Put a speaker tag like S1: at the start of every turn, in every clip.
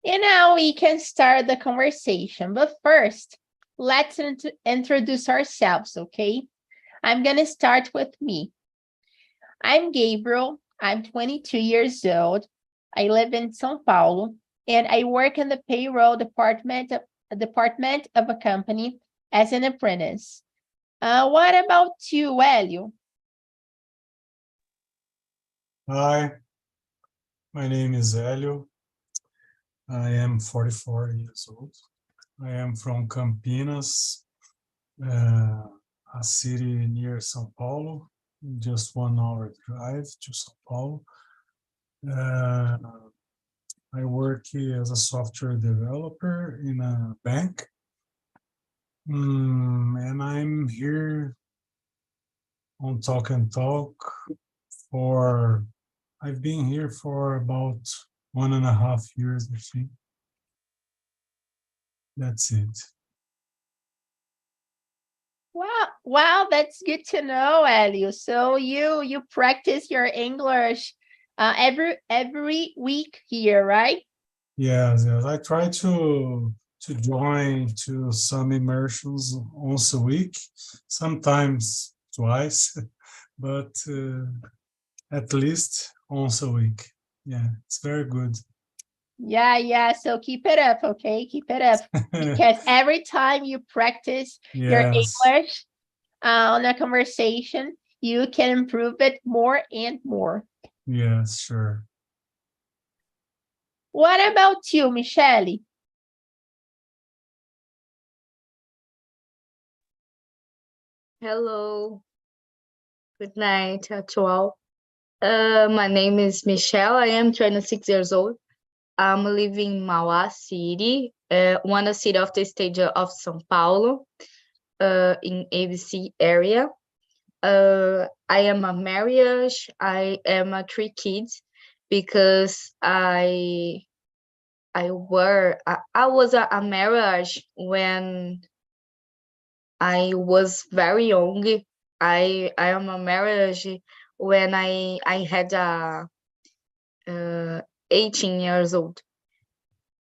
S1: And now we can start the conversation. But first, let's introduce ourselves, okay? I'm going to start with me. I'm Gabriel. I'm 22 years old. I live in São Paulo, and I work in the payroll department of a company as an apprentice. What about you, Hélio?
S2: Hi, my name is Hélio. I am 44 years old. I am from Campinas, a city near São Paulo, just 1 hour drive to São Paulo. I work as a software developer in a bank. And I'm here on Talk and Talk I've been here for about 1.5 years, I think. That's it.
S1: Wow, that's good to know, Hélio. So you practice your English every week here, right?
S2: Yes. I try to join to some immersions once a week, sometimes twice, but at least once a week. Yeah, it's very good.
S1: Yeah. So keep it up, okay? Keep it up. Because every time you practice your English on a conversation, you can improve it more and more.
S2: Yes, sure.
S1: What about you, Michele?
S3: Hello. Good night to all. My name is Michelle. I am 26 years old. I'm living in Mauá City, one city of the state of São Paulo, in ABC area. I am a marriage. I am a 3 kids because I was a marriage when I was very young. I am a marriage when I had 18 years old,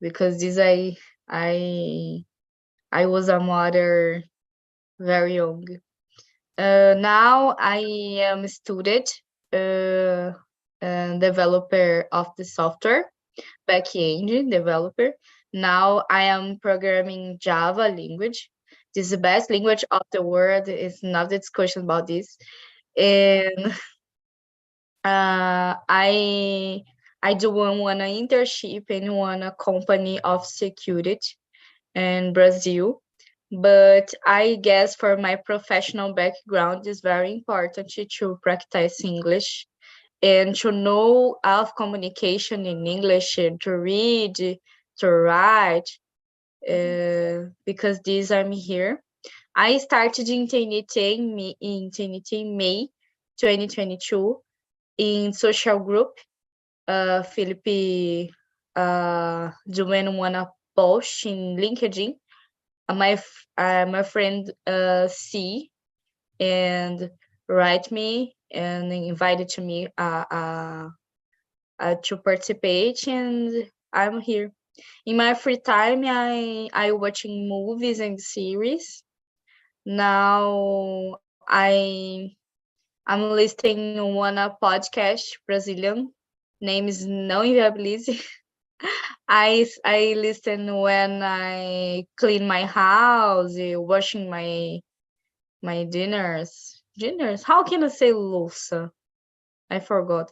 S3: because this I was a mother very young. Now I am a student and developer of the software, back-end developer. Now I am programming Java language. This is the best language of the world. It's not a discussion about this. And I do one internship in one company of security in Brazil. But I guess for my professional background, it's very important to practice English and to know of communication in English and to read, to write, because this I'm here. I started in TNT in May 2022 in social group. Felipe doing one post in LinkedIn. My friend C and write me and invited to me to participate, and I'm here. In my free time, I watching movies and series. Now I'm listening one podcast Brazilian. Name is Não Inviabilize. I listen when I clean my house, washing my dinners. How can I say louça? I forgot.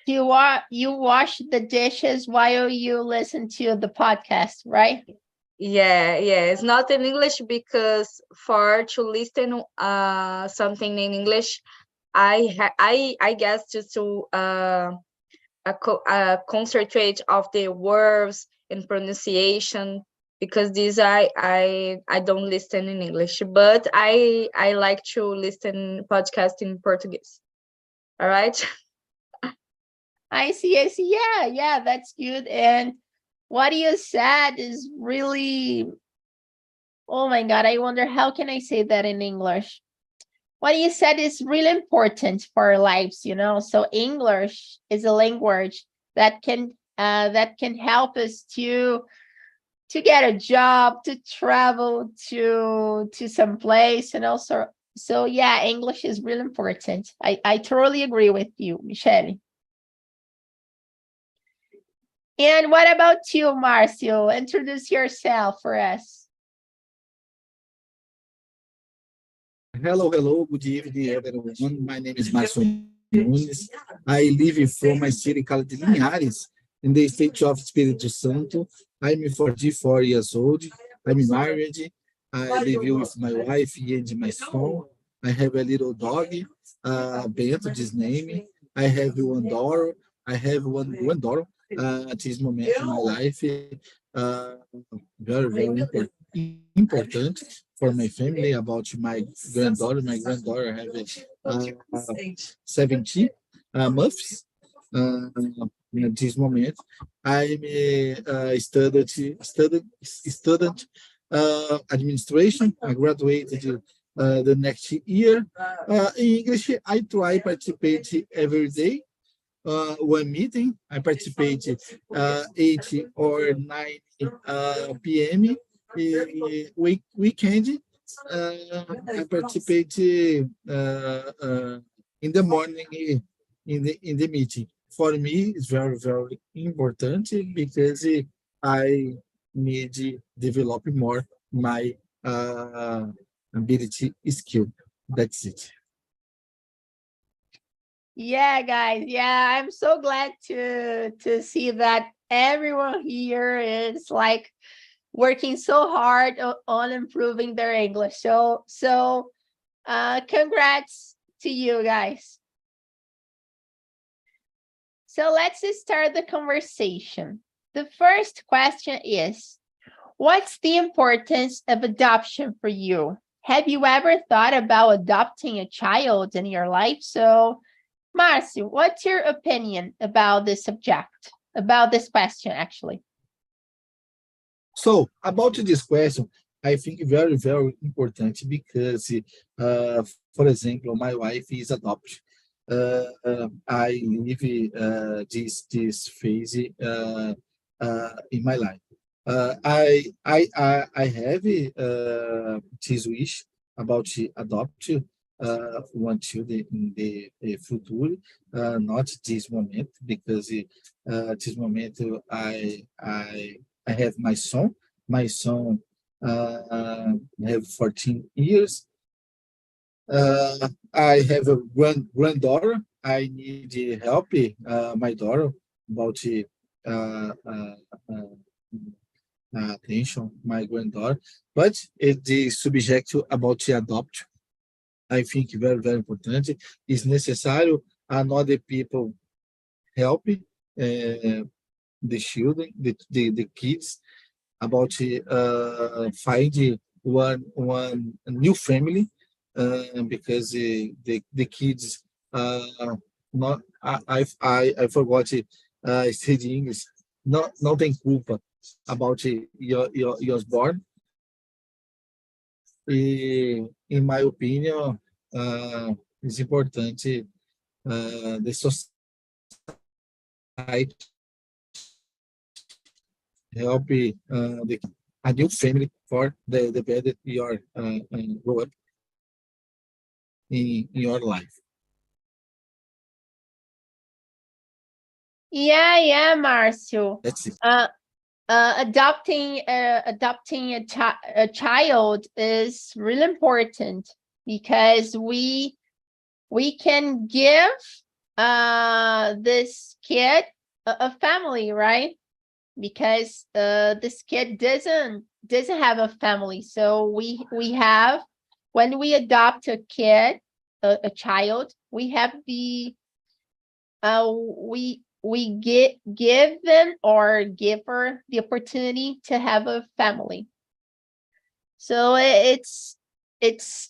S1: You wash the dishes while you listen to the podcast, right?
S3: Yeah. It's not in English because for to listen something in English, I guess just to concentrate of the words and pronunciation, because this I don't listen in English, but I like to listen podcast in Portuguese. All right.
S1: I see. Yeah, that's good. And what you said is really, oh my God, I wonder how can I say that in English? What you said is really important for our lives, So English is a language that can that can help us to get a job, to travel to some place, and also. So yeah, English is really important. I totally agree with you, Michelle. And what about you, Marcio? Introduce yourself for us.
S4: Hello, hello. Good evening, everyone. My name is Marcio Nunes. I live from my city called Linhares, in the state of Espírito Santo. I'm 44 years old. I'm married. I live with my wife and my son. I have a little dog, Bento, this name. I have one daughter. I have one daughter at this moment in my life. Very, very important for my family about my granddaughter. My granddaughter has 70 months. At this moment, I'm a student administration. I graduated the next year. In English, I try participate every day. One meeting, I participate 8 or 9 p.m. Weekend, I participate in the morning in the meeting. For me, it's very, very important because I need to develop more my ability skill. That's it.
S1: Yeah, guys. Yeah, I'm so glad to see that everyone here is like working so hard on improving their English. So congrats to you guys. So let's start the conversation. The first question is, what's the importance of adoption for you? Have you ever thought about adopting a child in your life? So, Marcio, what's your opinion about this subject, about this question, actually?
S4: So about this question, I think very, very important because, for example, my wife is adopted. I live this phase in my life. I have this wish about to adopt one child in the future, not this moment, because this moment I have my son. My son have 14 years. I have a granddaughter. I need help my daughter about attention, my granddaughter. But it is subject to about to adopt. I think very, very important. It's necessary another people help the children, the kids about find one new family because the kids not I forgot study English, não tem culpa about your born. E, in my opinion, it's important the society help a new family for the better your grow up in your life.
S1: Yeah, Marcio.
S4: That's it.
S1: Adopting a child is really important because we can give this kid a family, right? Because this kid doesn't have a family, so we have, when we adopt a kid, a child, we have the we give them or give her the opportunity to have a family. So it's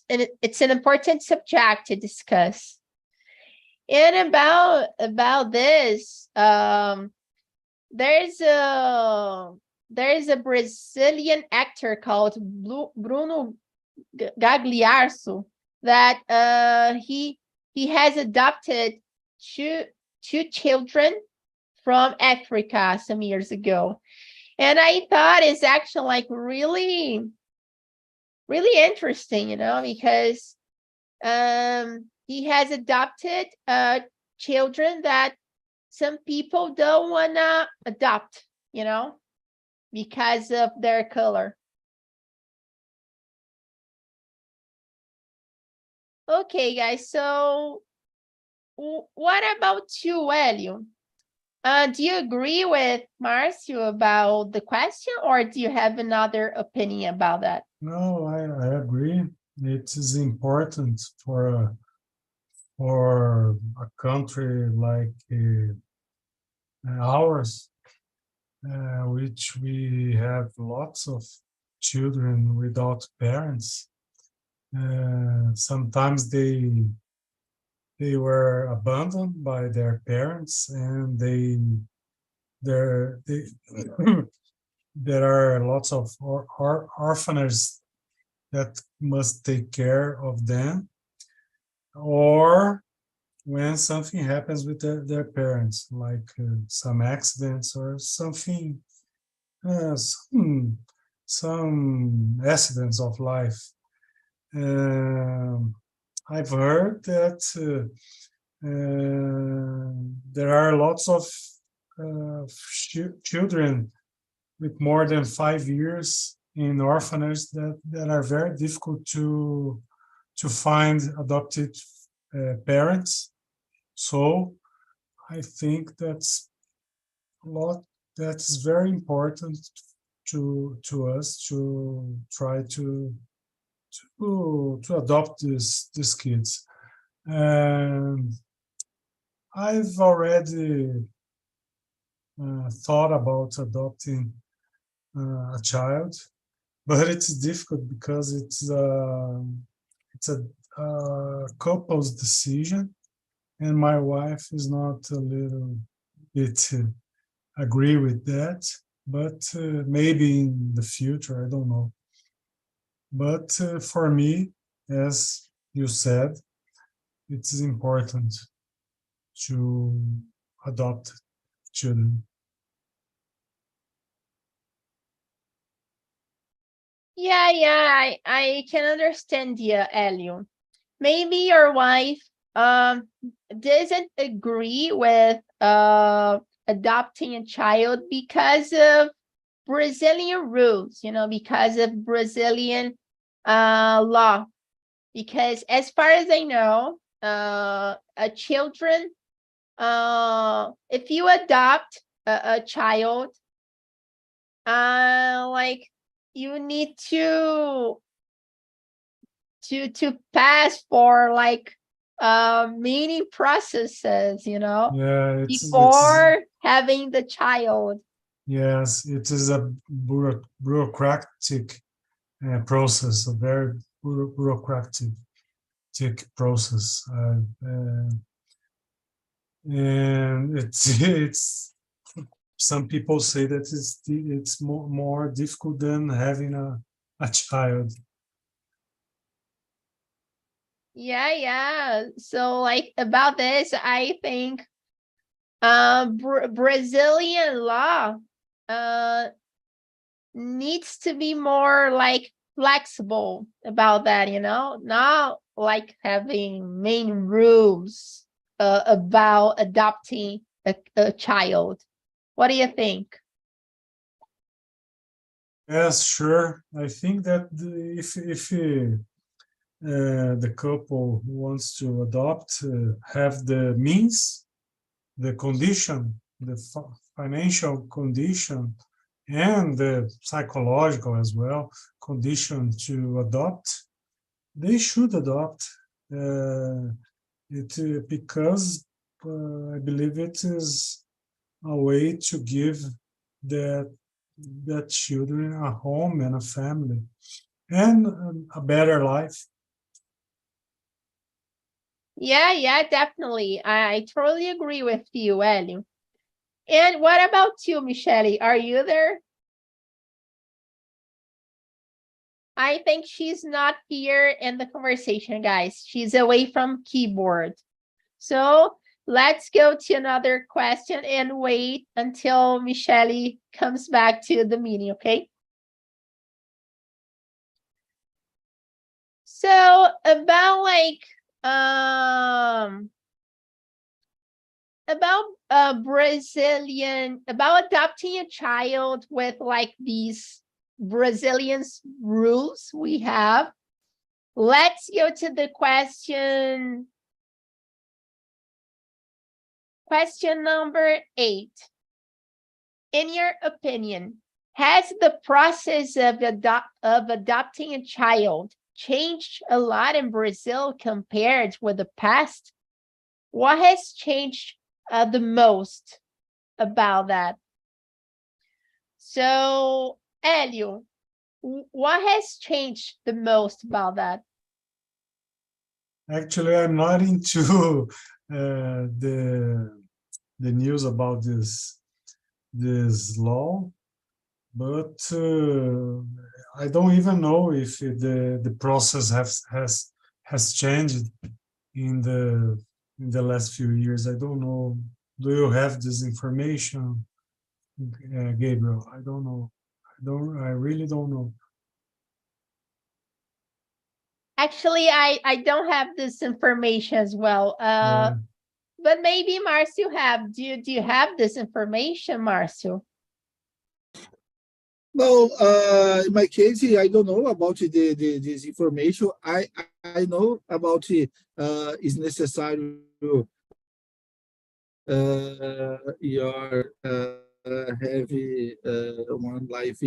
S1: an important subject to discuss. And about this, there's a Brazilian actor called Bruno Gagliardo that he has adopted two children from Africa some years ago. And I thought it's actually like really, really interesting, you know, because he has adopted children that some people don't want to adopt, you know, because of their color. Okay, guys, so what about you, Hélio? Do you agree with Marcio about the question, or do you have another opinion about that?
S2: No, I agree. It is important for a country like ours, which we have lots of children without parents. Sometimes they were abandoned by their parents, and there there are lots of orphanages that must take care of them, or when something happens with their parents, like some accidents or something, some accidents of life. I've heard that there are lots of children with more than 5 years in orphanages that are very difficult to find adopted parents. So I think that's very important to us to try to adopt these kids. And I've already thought about adopting a child, but it's difficult because it's a couple's decision, and my wife is not a little bit agree with that, but maybe in the future, I don't know. But for me, as you said, it is important to adopt children.
S1: Yeah, I can understand you, Hélio. Maybe your wife doesn't agree with adopting a child because of Brazilian rules, you know, because of Brazilian law. Because as far as I know, children, if you adopt a child, like you need to pass for like many processes, you know,
S2: Yeah,
S1: before having the child.
S2: Yes, it is a bureaucratic process, a very bureaucratic process, and it's some people say that it's more difficult than having a child.
S1: Yeah. So like about this, I think Brazilian law needs to be more like flexible about that, you know, not like having main rules about adopting a child. What do you think?
S2: Yes, sure. I think that if the couple who wants to adopt have the means, the condition, the financial condition, and the psychological as well condition to adopt, they should adopt it, because I believe it is a way to give the children a home and a family and a better life.
S1: Yeah, definitely. I totally agree with you, Hélio. And what about you, Michelle? Are you there? I think she's not here in the conversation, guys. She's away from keyboard. So let's go to another question and wait until Michelle comes back to the meeting, okay? So about like about adopting a child with like these Brazilian rules we have. Let's go to the question number 8. In your opinion, has the process of adopting a child changed a lot in Brazil compared with the past? What has changed the most about that? So, Hélio, what has changed the most about that?
S2: Actually, I'm not into the news about this law, but I don't even know if the process has changed in the last few years. I don't know. Do you have this information, Gabriel? I don't know. I really don't know.
S1: Actually, I don't have this information as well.
S2: Yeah.
S1: But maybe Marcio have. Do you have this information, Marcio?
S4: No, in my case, I don't know about this information. I know about is necessary your have one life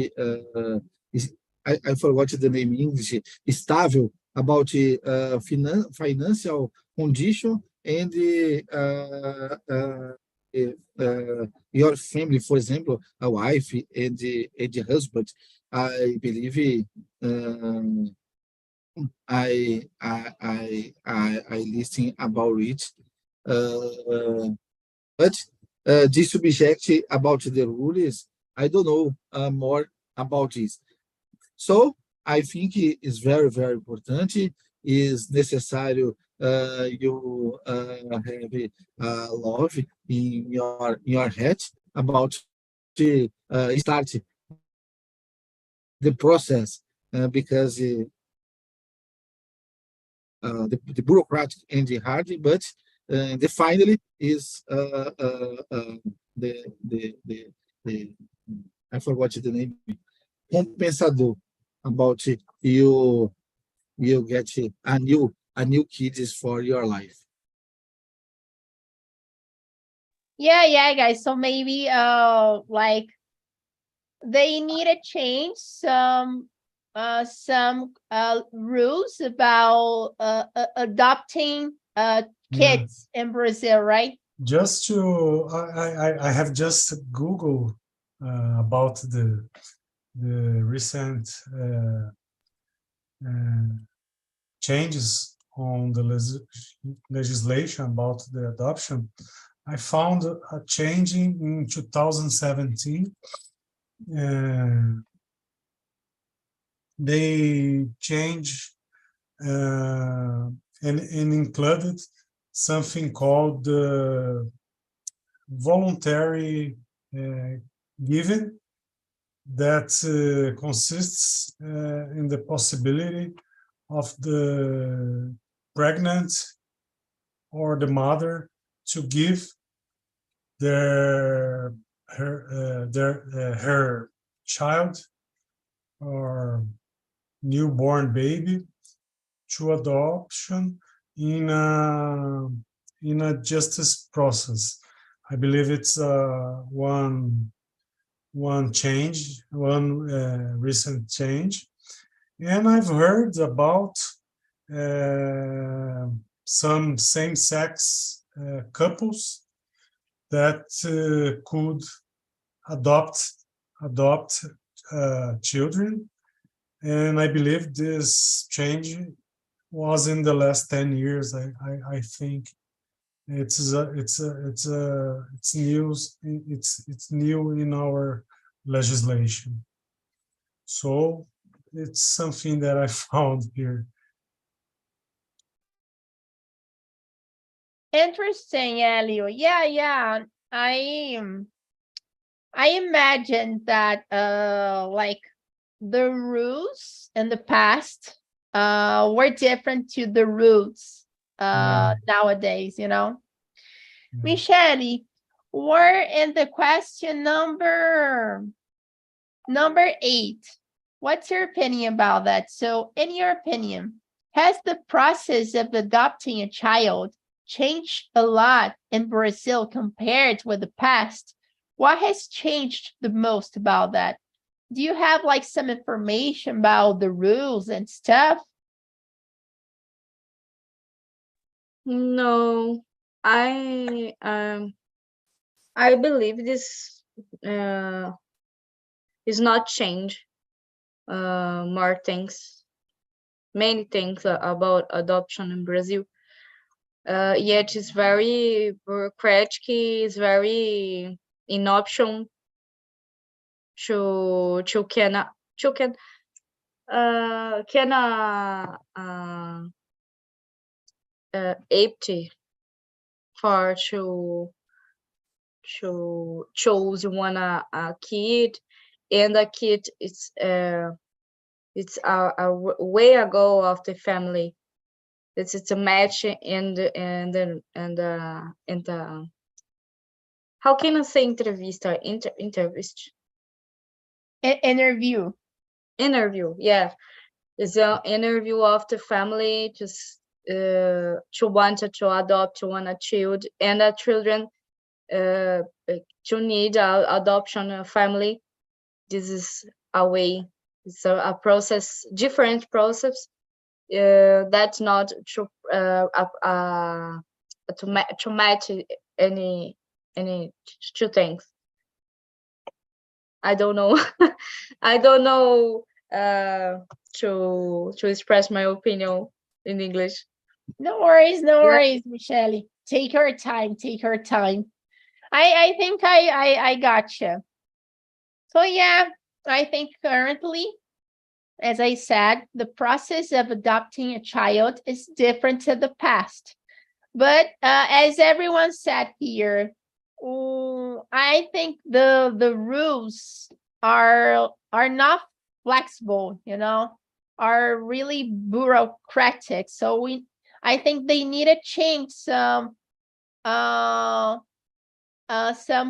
S4: I forgot the name in English, stable, about financial condition and your family, for example, a wife and the husband. I believe I listen about it. But this subject about the rules, I don't know more about this. So I think it is very, very important. Is necessary you have love in your head about to start the process because the bureaucratic and the hard, but the finally is the I forgot the name, compensador, about you get a new kids for your life.
S1: Yeah, guys. So maybe like they need to change some rules about adopting kids in Brazil, right?
S2: Just to I have just Googled about the recent changes on the legislation about the adoption. I found a change in 2017. They changed and included something called voluntary giving, that consists in the possibility of the pregnant or the mother to give her child or newborn baby to adoption in a justice process. I believe it's one recent change, and I've heard about some same-sex couples that could adopt children, and I believe this change was in the last 10 years. I think it's new in our legislation. So it's something that I found here.
S1: Interesting, Elio. Yeah. I imagine that like the rules in the past were different to the rules nowadays, you know. Michele, we're in the question number 8. What's your opinion about that? So in your opinion, has the process of adopting a child changed a lot in Brazil compared with the past? What has changed the most about that? Do you have like some information about the rules and stuff?
S3: No, I believe this is not change more things, many things about adoption in Brazil. Yet it's very bureaucratic, it's very in option to can empty for to choose one a kid, and a kid it's a way ago of the family. It's a match and how can I say entrevista? Interview, yeah. It's an interview of the family just to want to adopt one child, and the children to need adoption family. This is a way. It's a process, different process. That's not to match any two things. I don't know. I don't know to express my opinion in English.
S1: No worries, Michele. Take your time. I think I gotcha. So yeah, I think currently, as I said, the process of adopting a child is different to the past. But as everyone said here, I think the rules are not flexible, you know, are really bureaucratic. So I think they need to change some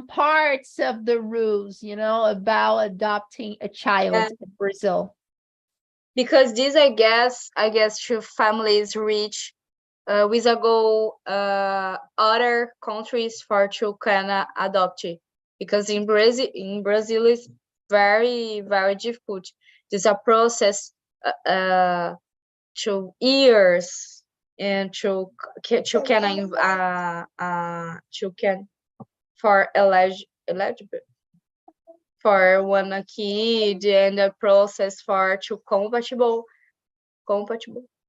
S1: parts of the rules, you know, about adopting a child in Brazil.
S3: Because this, I guess, to families reach with a goal other countries for to can adopt it. Because in Brazil is very, very difficult. There's a process to years and to can for eligible for one kid, and the process for to compatible.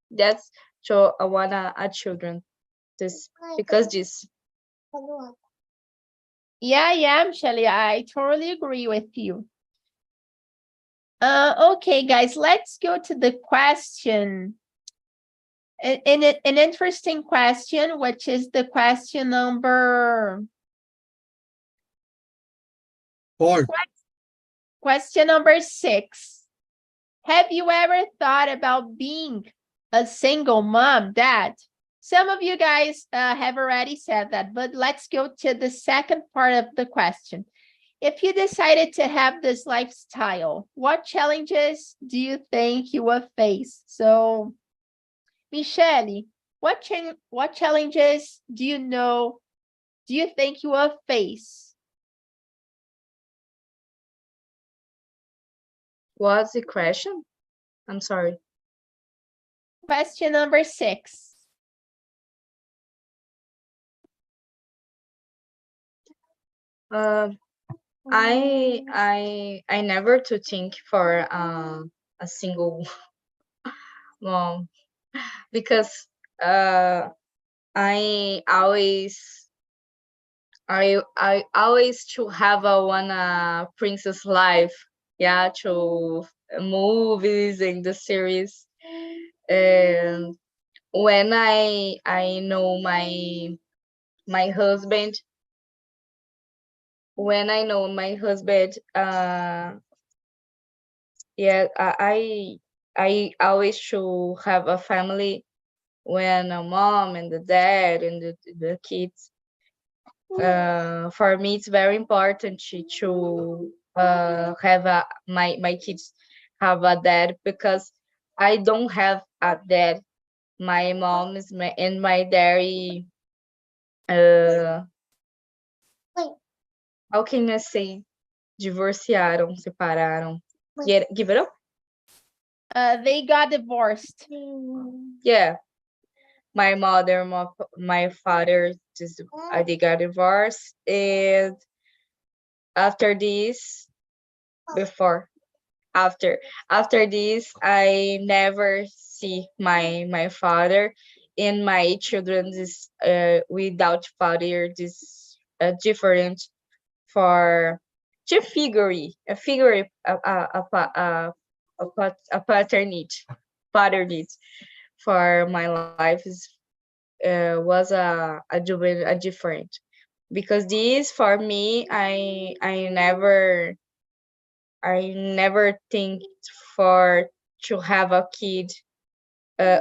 S3: That's to one a children. This because this.
S1: Yeah, Michele, I totally agree with you. Okay, guys, let's go to the question. An interesting question, which is the question number
S4: 4.
S1: Question number 6. Have you ever thought about being a single mom, dad? Some of you guys have already said that, but let's go to the second part of the question. If you decided to have this lifestyle, what challenges do you think you will face? So, Michele, what challenges do you think you will face?
S3: What's the question? I'm sorry.
S1: Question number 6.
S3: I never to think for a single mom, because I always to have a one princess life, yeah, to movies and the series. And when I know my husband. When I know my husband, yeah, I always should have a family when a mom and the dad and the kids. For me, it's very important to have my kids have a dad, because I don't have a dad. My mom is and my daddy. How can I say? Divorciaram, separaram. Give it up?
S1: They got divorced.
S3: Yeah. My mother, my father, they got divorced, and after this, after this, I never see my father, and my children is without father. This different for to figure a paternity for my life is was a different, because this for me I never think for to have a kid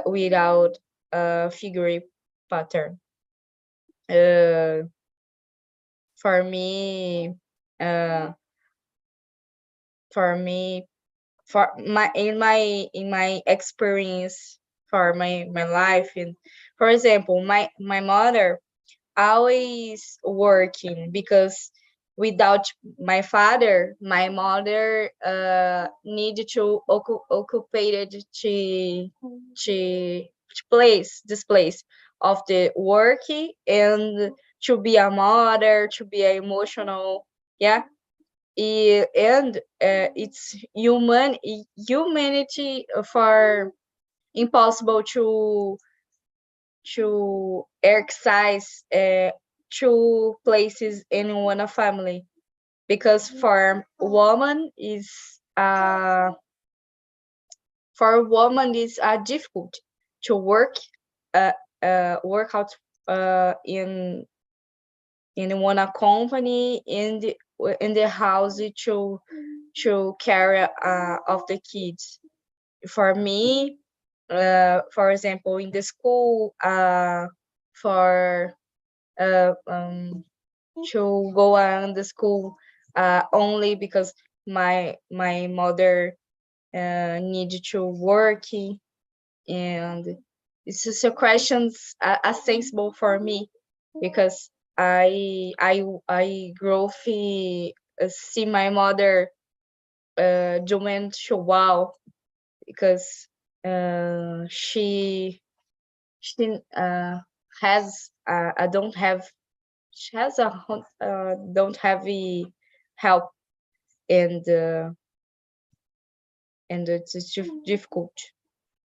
S3: without a figure pattern. For me, uh, for me, for my in my experience for my life, and for example, my mother always working, because without my father, my mother needed to occupied to place this place of the working, and to be a mother, to be emotional, yeah. And it's humanity for impossible to exercise two places in one family, because for woman is difficult to work work out in one company in the house to care of the kids. For me, for example, in the school, for to go on the school only because my mother needed to work, and it's just a questions sensible for me, because I grew up see my mother doing so well, because she has I don't have she has a don't have a help, and it's difficult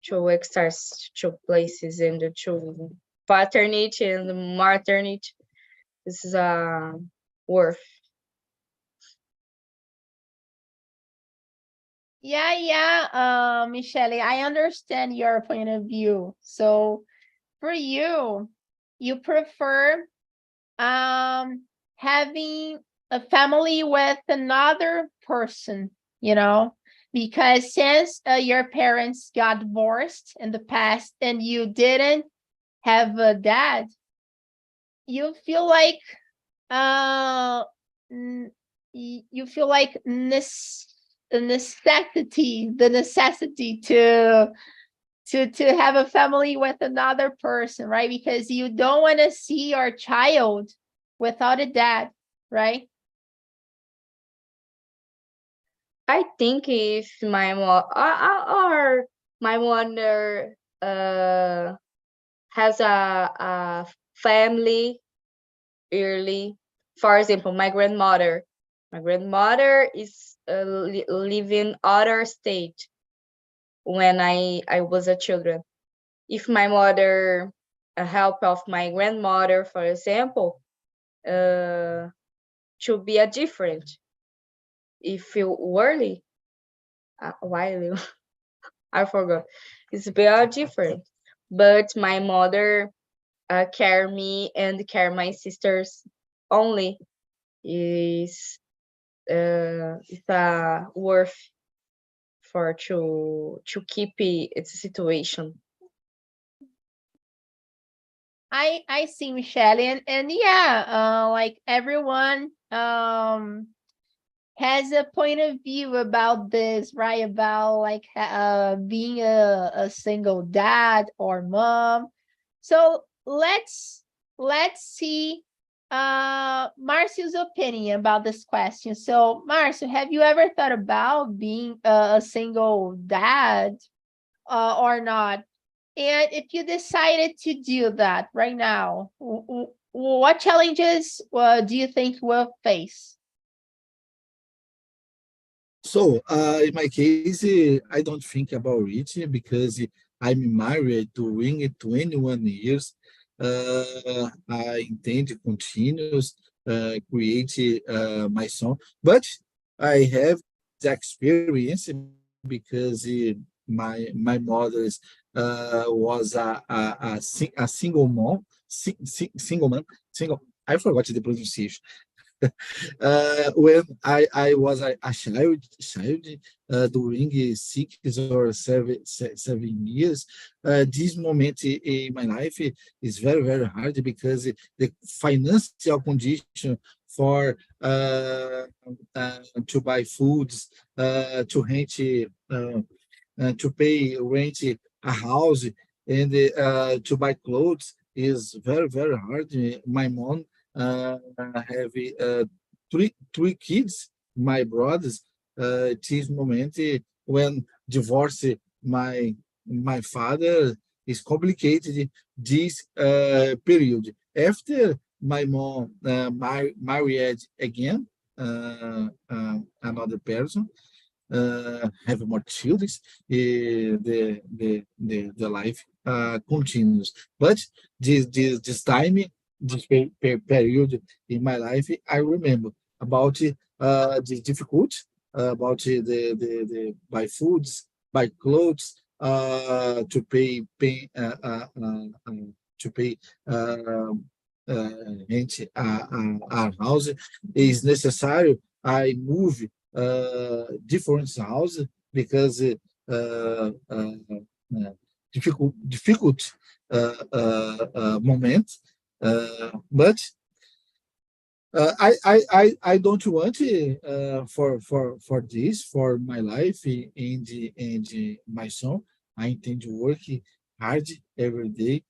S3: to access to places, and to paternity and maternity. This is a worth.
S1: Yeah, Michelle, I understand your point of view. So for you, you prefer having a family with another person, because since your parents got divorced in the past and you didn't have a dad, you feel like you feel like the necessity to have a family with another person, right? Because you don't want to see your child without a dad, right?
S3: I think if my mom or my mother has a family early, for example, my grandmother is living other state when I was a children. If my mother help of my grandmother, for example, should be a different. If you early, while I forgot, it's very different. But my mother care me and care my sisters only is worth for to keep its situation.
S1: I see, Michelle, and yeah, like everyone has a point of view about this, right? About like being a single dad or mom. So let's see Marcio's opinion about this question. So Marcio, have you ever thought about being a single dad or not? And if you decided to do that right now, what challenges do you think we'll face?
S4: So, in my case, I don't think about it because I'm married during 21 years. I intend to continue create my son, but I have the experience because my mother was a single mom, single mom, single. I forgot the pronunciation. When I was a child during 6 or 7 years, this moment in my life is very, very hard because the financial condition for to buy foods, to rent, to pay rent a house, and to buy clothes is very, very hard. My mom have three kids, my brothers. This moment when divorce my father is complicated this period. After my mom married again, another person, have more children, the life continues. But this time, this period in my life, I remember about the difficult, about the buy foods, buy clothes, to pay rent a house is necessary. I move different houses because difficult moment, but I don't want for this for my life and my son. I intend to work hard every day,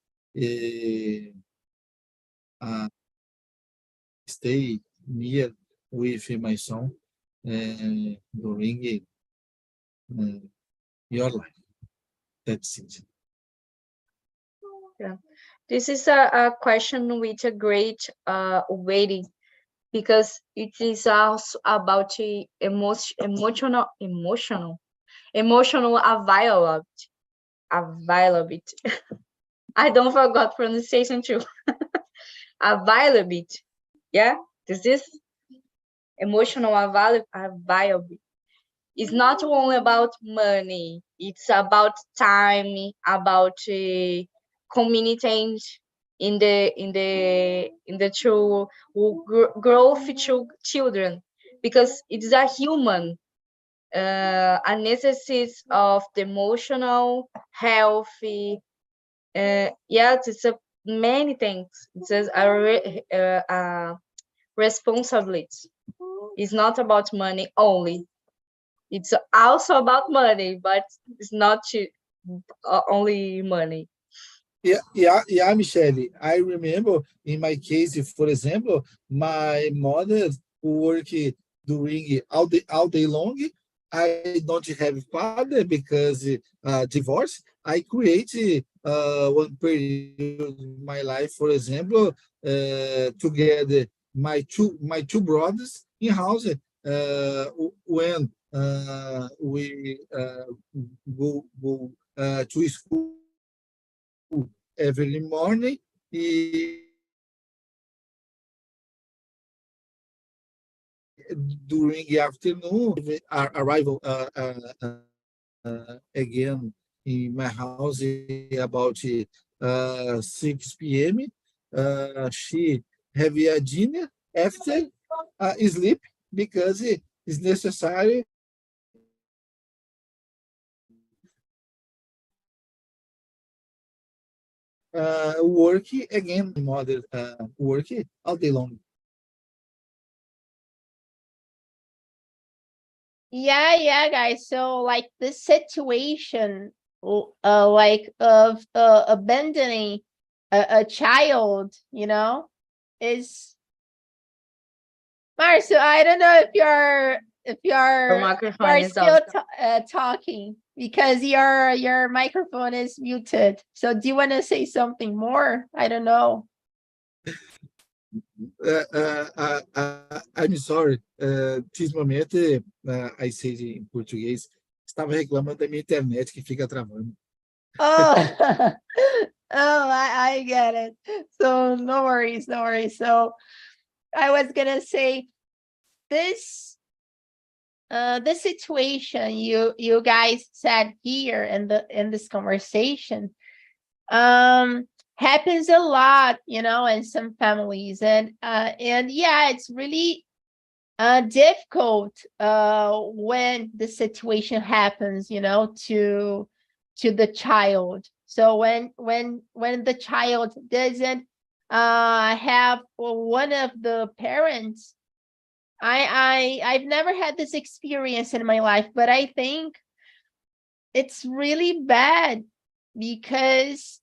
S4: stay near with my son during your life. That's it.
S3: Yeah, this is a question with a great weighting because it is also about the emotional availability. I don't forgot pronunciation too. Availability. Yeah, this is emotional availability. It's not only about money. It's about time, about communicating in the true growth to children, because it's a human a necessity of the emotional health. Yes, it's a many things. It's a responsibility. It's not about money only. It's also about money, but it's not only money.
S4: Yeah, Michelle. I remember in my case, for example, my mother work during all day long. I don't have father because divorce. I create one period in my life, for example, together my two brothers in house when we go to school every morning. During the afternoon, arrival again in my house about 6 p.m. She have a dinner after sleep because it's necessary work again, mother work all day long.
S1: Yeah, guys. So like this situation, like of abandoning a child, is Marcio. I don't know if
S3: Your
S1: you're
S3: microphone is
S1: still
S3: off.
S1: talking because your microphone is muted. So do you want to say something more? I don't know.
S4: I'm sorry. This momento, I say em português, estava reclamando da minha internet que fica travando.
S1: Oh, I get it. So no worries, no worries. So I was gonna say this this situation you guys said here in this conversation happens a lot, in some families, and yeah, it's really difficult when the situation happens, to the child. So when the child doesn't have one of the parents, I've never had this experience in my life, but I think it's really bad because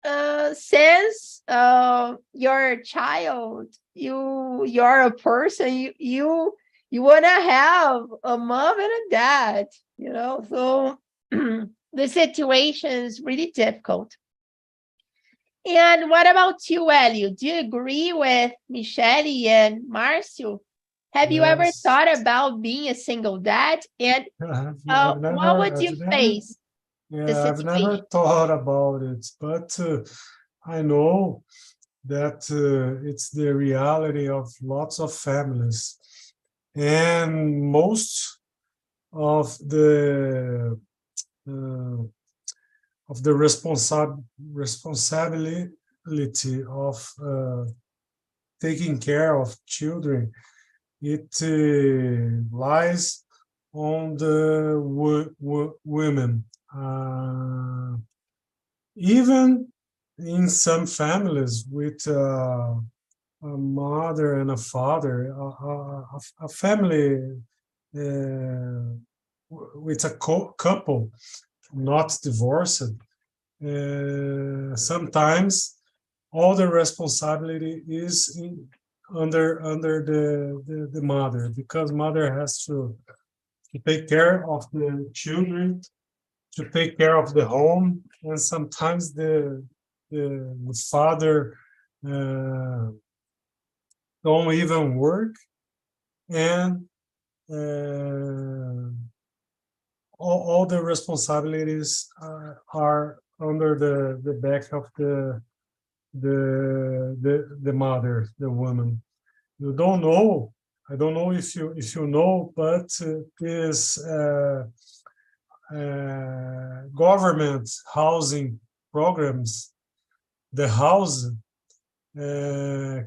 S1: since you're a child, you're a person, you want to have a mom and a dad, so the situation is really difficult. And what about you, Elio? Do you agree with Michele and Marcio? Have you ever
S2: Yes.
S1: thought about being a single dad? And what would you face?
S2: Yeah, I've never thought about it, but I know that it's the reality of lots of families, and most of the responsibility of taking care of children, it lies on the women. Even in some families with a mother and a father, a family with a couple not divorced, sometimes all the responsibility is under the mother, because mother has to take care of the children, to take care of the home, and sometimes the father don't even work, and all the responsibilities are under the back of the mother, the woman. You don't know. I don't know if you know, but this government housing programs, the house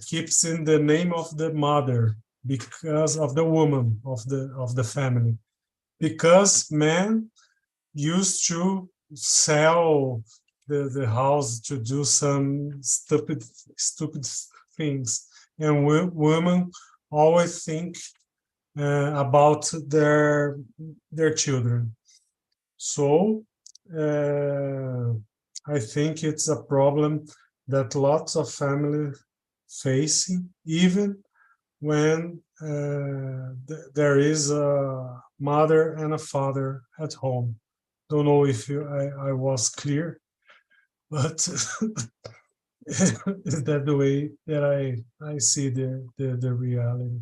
S2: keeps in the name of the mother because of the woman of the family, because men used to sell the house to do some stupid things, and women always think about their children. So I think it's a problem that lots of families facing, even when there is a mother and a father at home. Don't know if I was clear, but is that the way that I see the reality?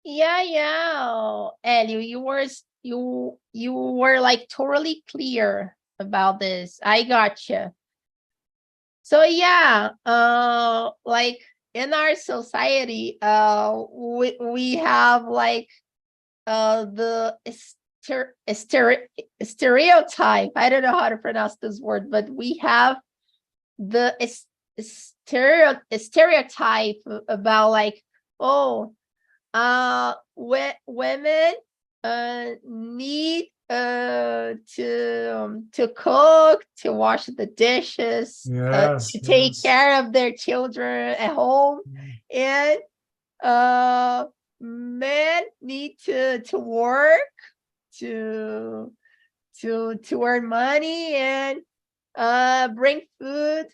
S1: Yeah, Elio, you were like totally clear about this. I gotcha. So yeah, like in our society, we have like the stereotype. I don't know how to pronounce this word, but we have the stereotype about like, oh, women need to cook, to wash the dishes,
S2: Yes,
S1: to take
S2: yes.
S1: care of their children at home, and men need to work to earn money and bring food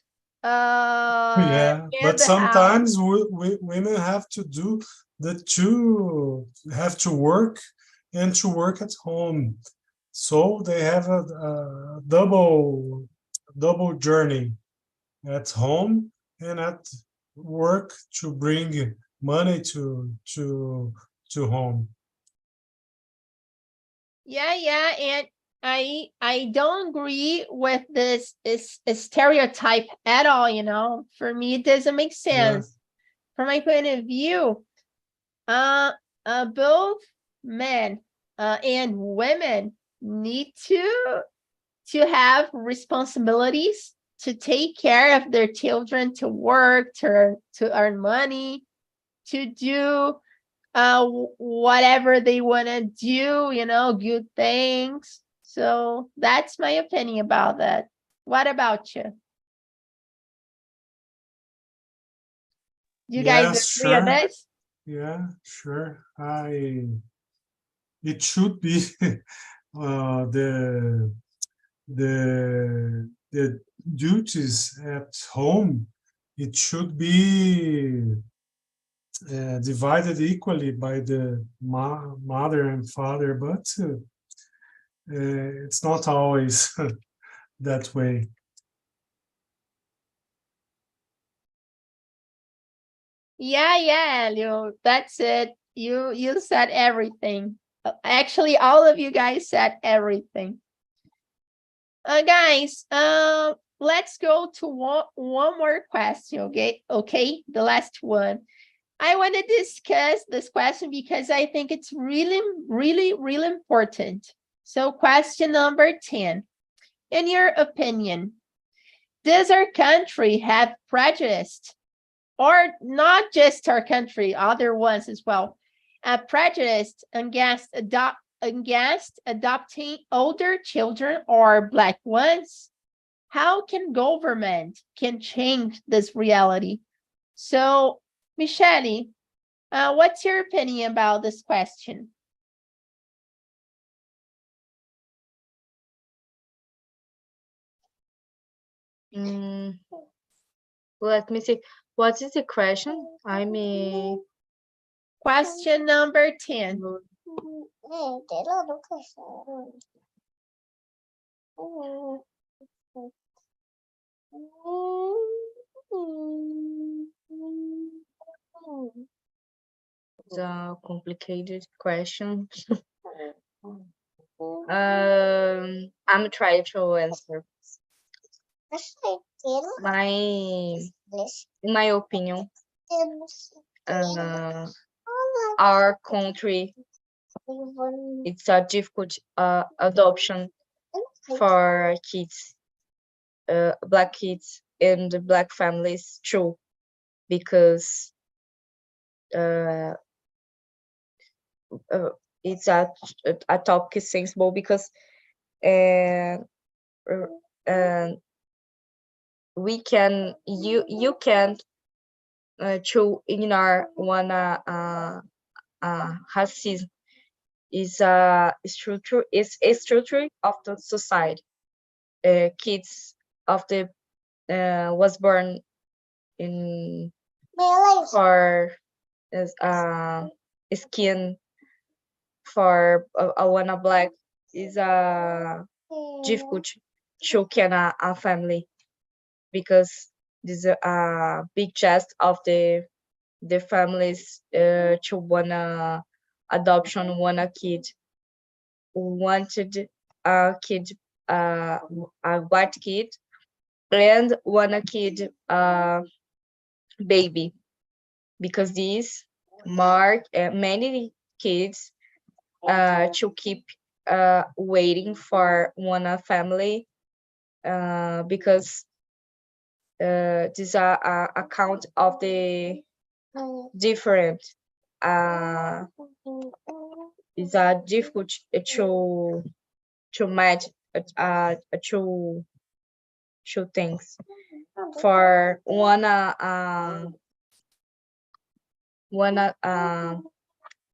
S2: Yeah,
S1: in
S2: but
S1: the house.
S2: sometimes women have to do the two, have to work and to work at home. So they have a double journey at home and at work to bring money to home.
S1: Yeah, and I don't agree with this is stereotype at all, you know. For me, it doesn't make sense. From my point of view, both men and women need to have responsibilities, to take care of their children, to work, to earn money, to do whatever they want to do, you know, good things. So that's my opinion about that. What about you? You guys
S2: Yes,
S1: agree on
S2: sure.
S1: this?
S2: Yeah, sure. It should be the the duties at home. It should be divided equally by the mother and father, but it's not always that way.
S1: Yeah, Elio, that's it. You said everything. Actually, all of you guys said everything. Guys, let's go to one more question, okay, the last one. I want to discuss this question because I think it's really important. So question number 10. In your opinion, does our country have prejudice, or not just our country, other ones as well, prejudice against adopting older children or Black ones? How can government can change this reality? So, Michele, what's your opinion about this question?
S3: Let me see. What is the question? I mean,
S1: Question number 10.
S3: it's a complicated question. I'm trying to answer. In my opinion, our country, it's a difficult adoption for kids, Black kids and Black families too, because it's a topic sensible because we can you can to ignore one racism is a structure of the society. Kids of the was born in for skin for a one Black is difficult to can a family because this a big chest of the families to wanna adoption wanna kid wanted a kid a white kid and wanna kid baby because these mark many kids to keep waiting for one family, because these are account of the different, is difficult to match two things. For one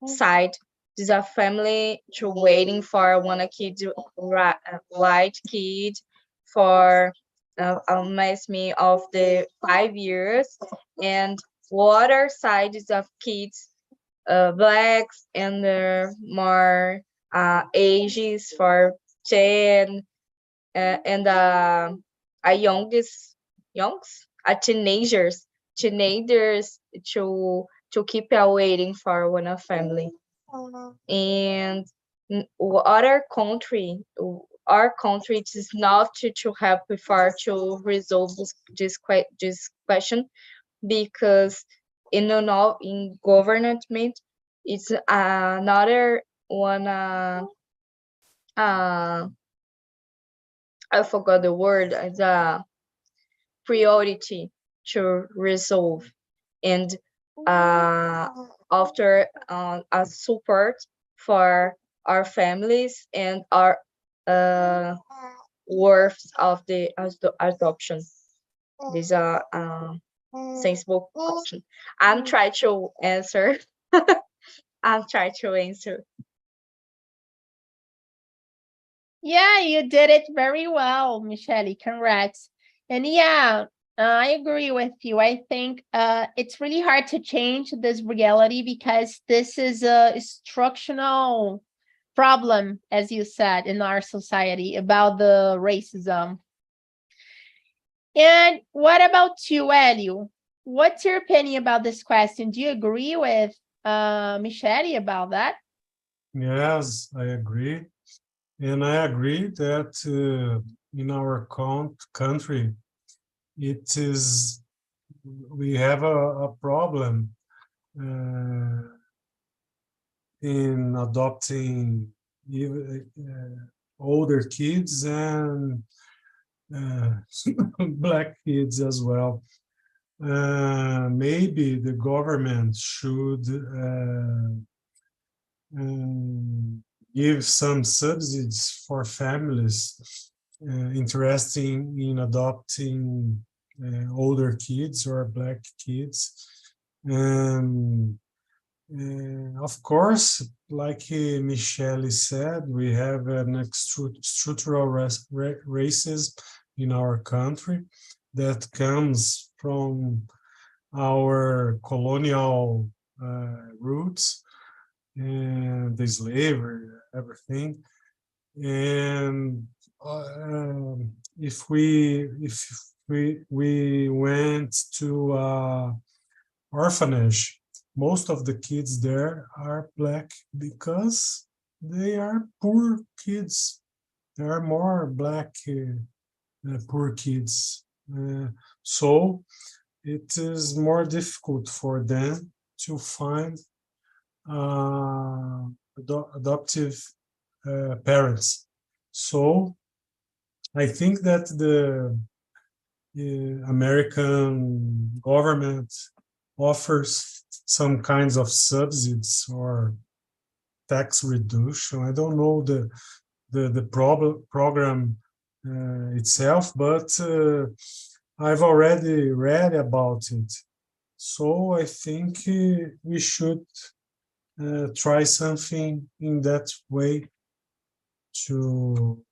S3: side, this a family to waiting for one kid, right kid, for amaze me of the 5 years, and other side is of kids, blacks, and more ages for 10, and a teenagers to keep waiting for one family. And other country, our country, it is not to help before to resolve this question, because in government, it's another one. I forgot the word. It's a priority to resolve, and after a support for our families and our worth of the adoption. These are sensible question. I'm trying to answer. I'm trying to answer.
S1: Yeah, you did it very well, Michelle. Congrats. And yeah, I agree with you. I think it's really hard to change this reality because this is a structural problem, as you said, in our society about the racism. And what about you, Elio? What's your opinion about this question? Do you agree with Michelle about that?
S2: Yes, I agree. And I agree that in our country, we have a problem in adopting older kids and black kids as well. Maybe the government should give some subsidies for families interested in adopting older kids or black kids. And of course, like Michelle said, we have an structural racism in our country that comes from our colonial roots and the slavery, everything. And if we went to orphanage, most of the kids there are black because they are poor kids. There are more black poor kids. So it is more difficult for them to find adoptive parents. So I think that the American government offers some kinds of subsidies or tax reduction. I don't know the program itself, but I've already read about it. So I think we should try something in that way to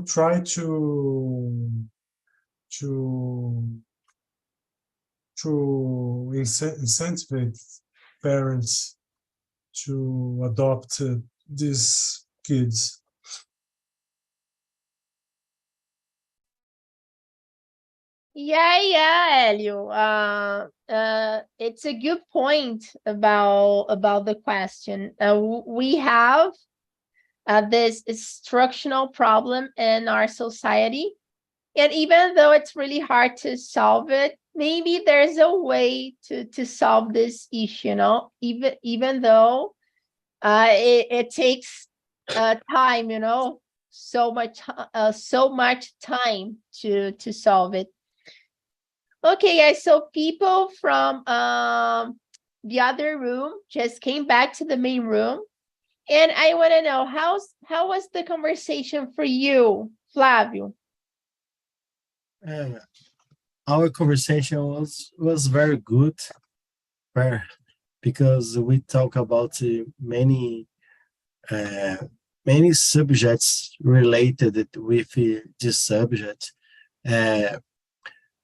S2: try to incentivize parents to adopt these kids.
S1: Yeah, Elio. It's a good point about the question. We have this structural problem in our society, and even though it's really hard to solve it, maybe there's a way to solve this issue. Even though it takes time, so much time to solve it. Okay, guys, so people from the other room just came back to the main room, and I want to know how was the conversation for you, Flavio?
S5: Our conversation was very good, because we talk about many subjects related with this subject.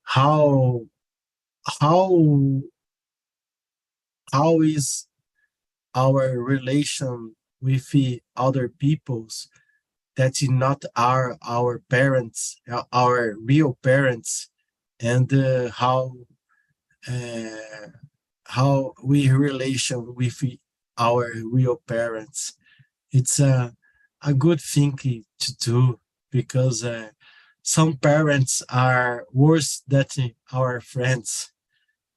S5: How how how is our relation with other peoples that is not our parents, our real parents, and how we relation with our real parents. It's a good thing to do, because some parents are worse than our friends.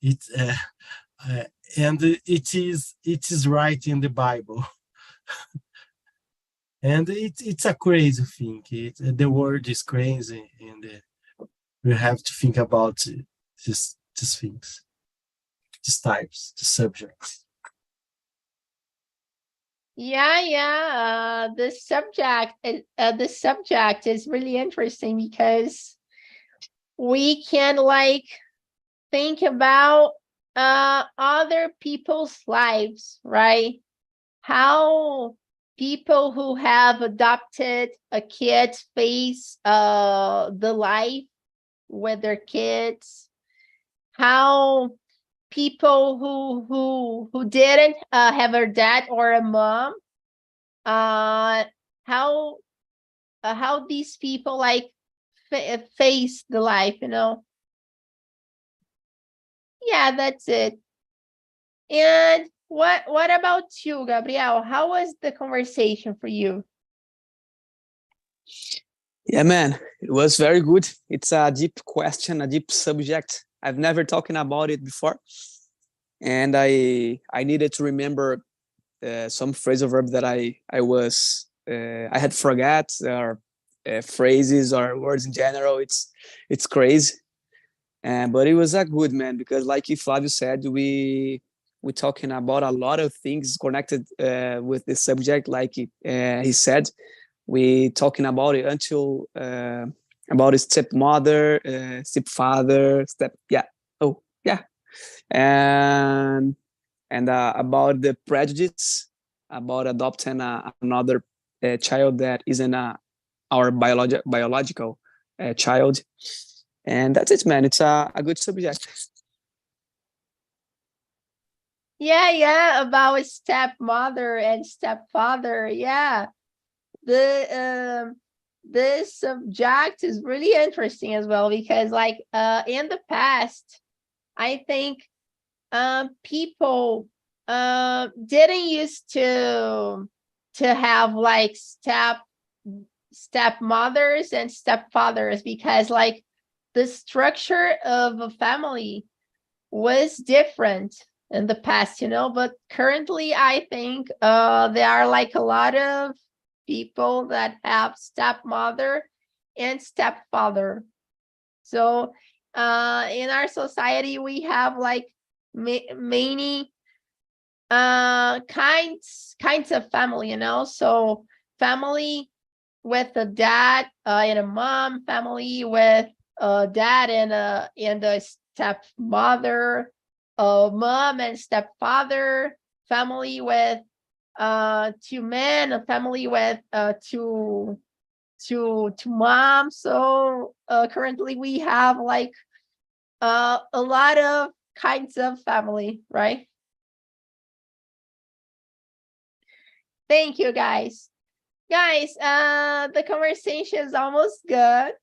S5: It uh, and it is right in the Bible. And it's a crazy thing. The world is crazy, and we have to think about these things, these types, the subjects.
S1: Yeah. The subject is really interesting because we can think about other people's lives, right? How people who have adopted a kid face the life with their kids, how people who didn't have a dad or a mom, how these people face the life, Yeah, that's it. And what about you, Gabriel? How was the conversation for you?
S6: Yeah, man, it was very good. It's a deep question, a deep subject. I've never talked about it before, and I needed to remember some phrasal verb that I had forgot, or phrases or words in general. It's crazy, but it was a good, man, because like Flavio said, we talking about a lot of things connected with this subject. Like he said, we talking about it until about stepmother, stepfather, and about the prejudice about adopting another child that isn't our biological child. And that's it, man. It's a good subject.
S1: Yeah, about stepmother and stepfather. Yeah, the this subject is really interesting as well, because in the past, I think people didn't used to have stepmothers and stepfathers, because the structure of a family was different in the past, but currently I think there are a lot of people that have stepmother and stepfather. So in our society we have many kinds of family, so family with a dad and a mom, family with a dad and a stepmother, mom and stepfather, family with two men, a family with two moms. So currently we have a lot of kinds of family, right? Thank you, guys. The conversation is almost good.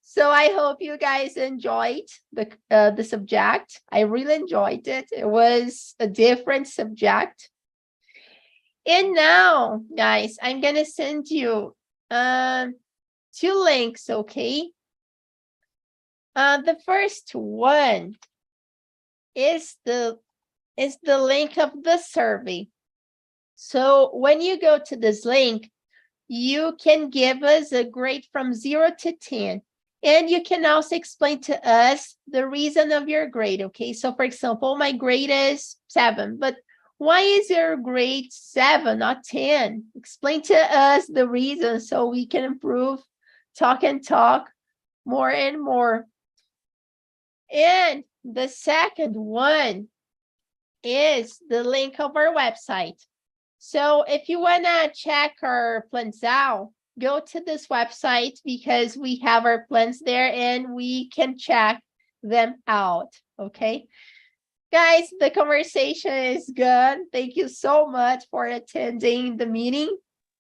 S1: So I hope you guys enjoyed the subject. I really enjoyed it. It was a different subject. And now, guys, I'm gonna send you 2 links, okay? The first one is the link of the survey. So when you go to this link, you can give us a grade from 0 to 10. And you can also explain to us the reason of your grade, okay? So for example, my grade is 7, but why is your grade 7, not 10? Explain to us the reason so we can improve Talk and Talk more and more. And the second one is the link of our website. So if you want to check our plans out, go to this website because we have our plans there and we can check them out, okay? Guys, the conversation is good. Thank you so much for attending the meeting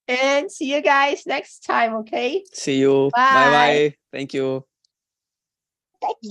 S1: and see you guys next time, okay?
S6: See you.
S1: Bye.
S6: Bye. Thank you.